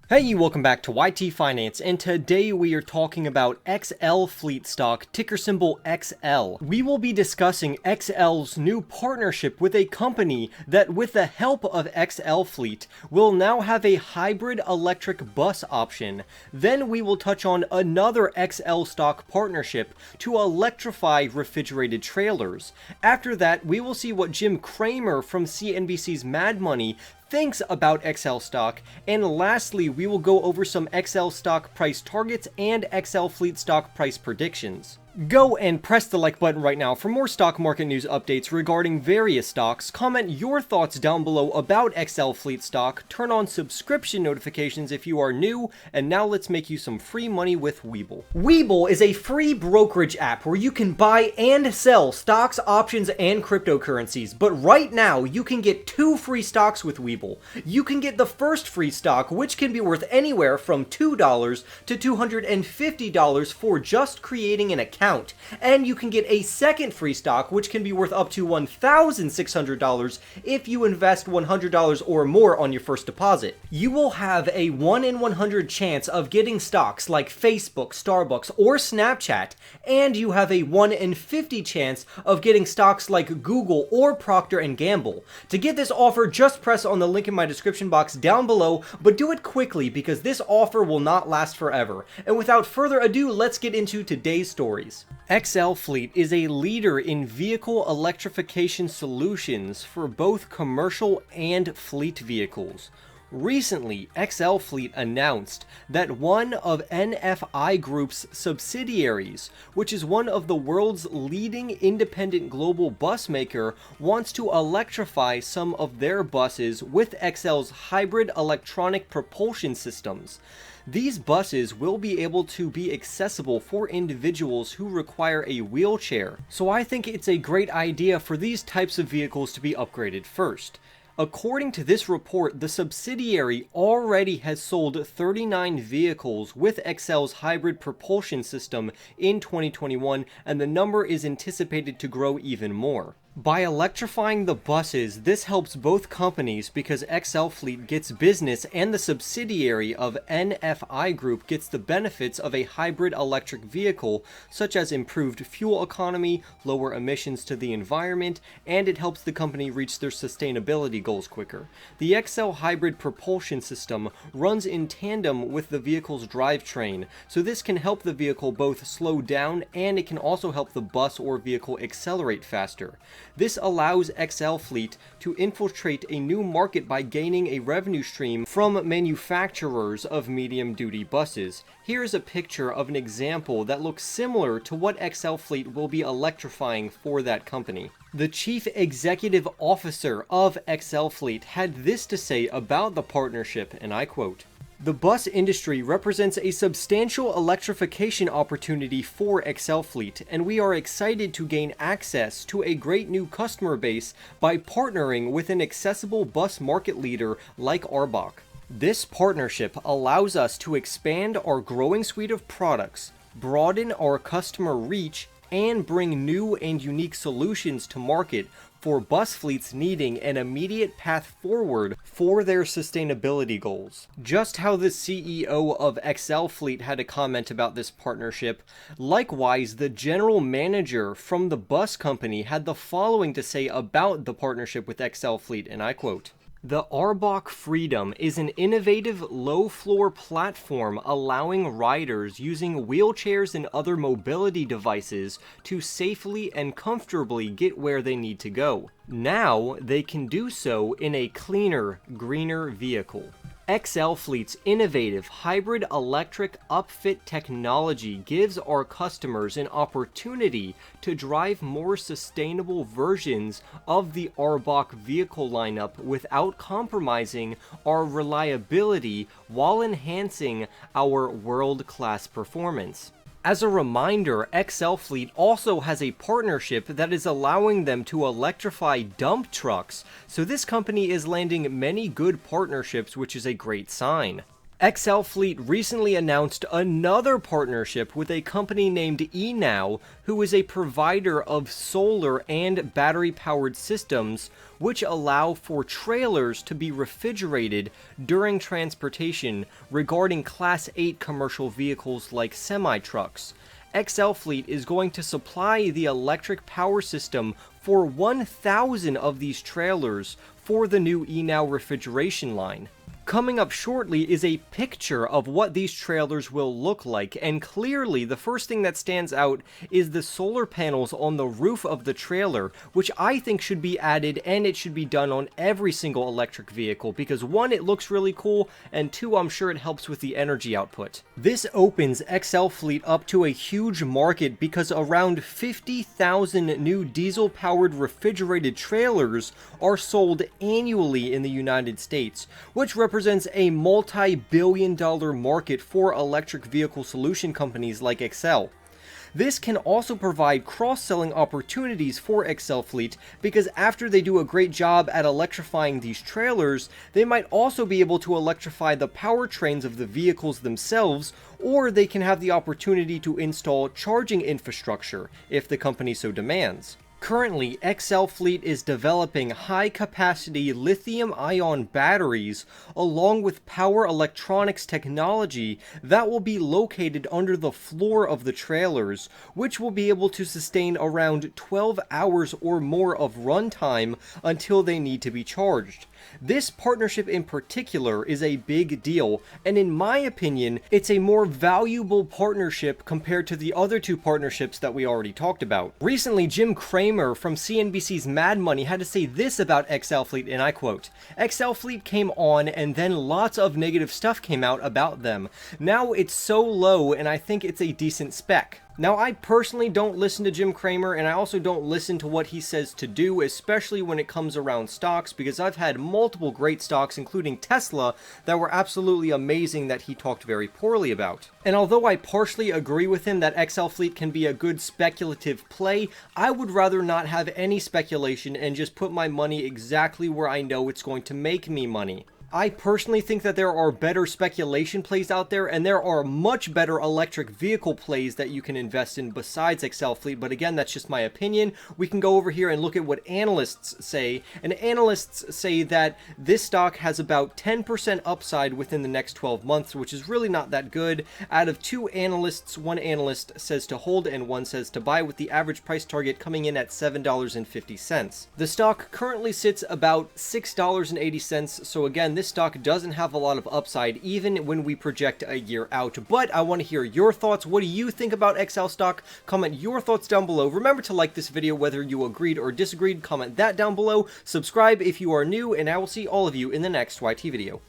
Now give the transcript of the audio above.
Hey, welcome back to YT Finance, and today we are talking about XL Fleet stock, ticker symbol XL. We will be discussing XL's new partnership with a company that, with the help of XL Fleet, will now have a hybrid electric bus option. Then we will touch on another XL stock partnership to electrify refrigerated trailers. After that, we will see what Jim Cramer from CNBC's Mad Money thinks about XL stock, and lastly, we will go over some XL stock price targets and XL Fleet stock price predictions. Go and press the like button right now for more stock market news updates regarding various stocks. Comment your thoughts down below about XL Fleet stock. Turn on subscription notifications if you are new. And now let's make you some free money with Webull. Webull is a free brokerage app where you can buy and sell stocks, options, and cryptocurrencies. But right now, you can get 2 free stocks with Webull. You can get the first free stock, which can be worth anywhere from $2 to $250 for just creating an account. And you can get a second free stock, which can be worth up to $1,600 if you invest $100 or more on your first deposit. You will have a 1 in 100 chance of getting stocks like Facebook, Starbucks, or Snapchat, and you have a 1 in 50 chance of getting stocks like Google or Procter & Gamble. To get this offer, just press on the link in my description box down below, but do it quickly because this offer will not last forever. And without further ado, let's get into today's stories. XL Fleet is a leader in vehicle electrification solutions for both commercial and fleet vehicles. Recently, XL Fleet announced that one of NFI Group's subsidiaries, which is one of the world's leading independent global bus maker, wants to electrify some of their buses with XL's hybrid electronic propulsion systems. These buses will be able to be accessible for individuals who require a wheelchair, so I think it's a great idea for these types of vehicles to be upgraded first. According to this report, the subsidiary already has sold 39 vehicles with XL's hybrid propulsion system in 2021, and the number is anticipated to grow even more. By electrifying the buses, this helps both companies because XL Fleet gets business and the subsidiary of NFI Group gets the benefits of a hybrid electric vehicle, such as improved fuel economy, lower emissions to the environment, and it helps the company reach their sustainability goals quicker. The XL hybrid propulsion system runs in tandem with the vehicle's drivetrain, so this can help the vehicle both slow down and it can also help the bus or vehicle accelerate faster. This allows XL Fleet to infiltrate a new market by gaining a revenue stream from manufacturers of medium-duty buses. Here's a picture of an example that looks similar to what XL Fleet will be electrifying for that company. The Chief Executive Officer of XL Fleet had this to say about the partnership, and I quote, "The bus industry represents a substantial electrification opportunity for XL Fleet, and we are excited to gain access to a great new customer base by partnering with an accessible bus market leader like Arbach. This partnership allows us to expand our growing suite of products, broaden our customer reach, and bring new and unique solutions to market for bus fleets needing an immediate path forward for their sustainability goals." Just how the CEO of XL Fleet had a comment about this partnership, likewise the general manager from the bus company had the following to say about the partnership with XL Fleet, and I quote, "The Arbach Freedom is an innovative low-floor platform allowing riders using wheelchairs and other mobility devices to safely and comfortably get where they need to go. Now they can do so in a cleaner, greener vehicle." XL Fleet's innovative hybrid electric upfit technology gives our customers an opportunity to drive more sustainable versions of the Arbach vehicle lineup without compromising our reliability while enhancing our world-class performance. As a reminder, XL Fleet also has a partnership that is allowing them to electrify dump trucks, so this company is landing many good partnerships, which is a great sign. XL Fleet recently announced another partnership with a company named eNow, who is a provider of solar and battery-powered systems which allow for trailers to be refrigerated during transportation regarding Class 8 commercial vehicles like semi-trucks. XL Fleet is going to supply the electric power system for 1,000 of these trailers for the new eNow refrigeration line. Coming up shortly is a picture of what these trailers will look like, and clearly the first thing that stands out is the solar panels on the roof of the trailer, which I think should be added, and it should be done on every single electric vehicle, because one, it looks really cool, and two, I'm sure it helps with the energy output. This opens XL Fleet up to a huge market because around 50,000 new diesel-powered refrigerated trailers are sold annually in the United States, which represents a multi-billion-dollar market for electric vehicle solution companies like XL. This can also provide cross-selling opportunities for XL Fleet, because after they do a great job at electrifying these trailers, they might also be able to electrify the powertrains of the vehicles themselves, or they can have the opportunity to install charging infrastructure if the company so demands. Currently, XL Fleet is developing high-capacity lithium-ion batteries along with power electronics technology that will be located under the floor of the trailers, which will be able to sustain around 12 hours or more of runtime until they need to be charged. This partnership in particular is a big deal, and in my opinion, it's a more valuable partnership compared to the other two partnerships that we already talked about. Recently, Jim Cramer from CNBC's Mad Money had to say this about XL Fleet, and I quote, "XL Fleet came on and then lots of negative stuff came out about them. Now it's so low and I think it's a decent spec." Now, I personally don't listen to Jim Cramer, and I also don't listen to what he says to do, especially when it comes around stocks, because I've had multiple great stocks, including Tesla, that were absolutely amazing that he talked very poorly about. And although I partially agree with him that XL Fleet can be a good speculative play, I would rather not have any speculation and just put my money exactly where I know it's going to make me money. I personally think that there are better speculation plays out there, and there are much better electric vehicle plays that you can invest in besides XL Fleet, but again, that's just my opinion. We can go over here and look at what analysts say, and analysts say that this stock has about 10% upside within the next 12 months, which is really not that good. Out of two analysts, one analyst says to hold and one says to buy, with the average price target coming in at $7.50. The stock currently sits about $6.80, so again, this stock doesn't have a lot of upside even when we project a year out, but I want to hear your thoughts. What do you think about XL stock? Comment your thoughts down below. Remember to like this video whether you agreed or disagreed. Comment that down below. Subscribe if you are new, and I will see all of you in the next YT video.